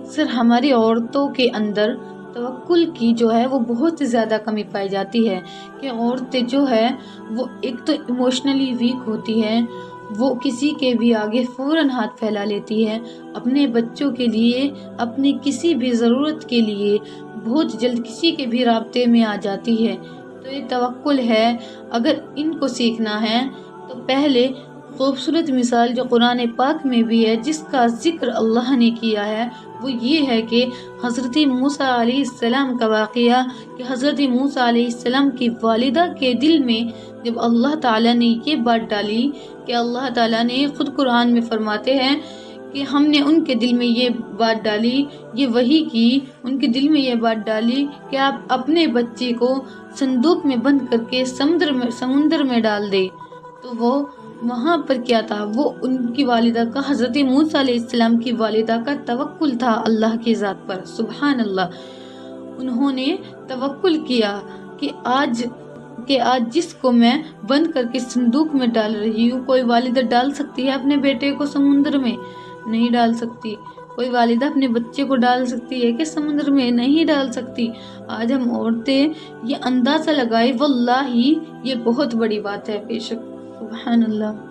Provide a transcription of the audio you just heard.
اکثر ہماری عورتوں کے اندر توکل کی جو ہے وہ بہت زیادہ کمی پائی جاتی ہے کہ عورتیں جو ہے وہ ایک تو ایموشنلی ویک ہوتی ہے، وہ کسی کے بھی آگے فوراً ہاتھ پھیلا لیتی ہے، اپنے بچوں کے لیے، اپنی کسی بھی ضرورت کے لیے بہت جلد کسی کے بھی رابطے میں آ جاتی ہے۔ تو یہ توکل ہے، اگر ان کو سیکھنا ہے تو پہلے خوبصورت مثال جو قرآن پاک میں بھی ہے، جس کا ذکر اللہ نے کیا ہے، وہ یہ ہے کہ حضرت موسیٰ علیہ السلام کا واقعہ کہ حضرت موسیٰ علیہ السلام کی والدہ کے دل میں جب اللہ تعالیٰ نے یہ بات ڈالی کہ اللہ تعالیٰ نے خود قرآن میں فرماتے ہیں کہ ہم نے ان کے دل میں یہ بات ڈالی، یہ وحی کی، ان کے دل میں یہ بات ڈالی کہ آپ اپنے بچے کو صندوق میں بند کر کے سمندر میں ڈال دے۔ تو وہ وہاں پر کیا تھا، وہ ان کی والدہ کا، حضرت موسیٰ علیہ السلام کی والدہ کا توکل تھا اللہ کی ذات پر۔ سبحان اللہ، انہوں نے توکل کیا کہ آج جس کو میں بند کر کے صندوق میں ڈال رہی ہوں، کوئی والدہ ڈال سکتی ہے اپنے بیٹے کو سمندر میں؟ نہیں ڈال سکتی۔ کوئی والدہ اپنے بچے کو ڈال سکتی ہے کہ سمندر میں؟ نہیں ڈال سکتی۔ آج ہم عورتیں یہ اندازہ لگائے، واللہ یہ بہت بڑی بات ہے، بے شک۔ سبحان اللہ۔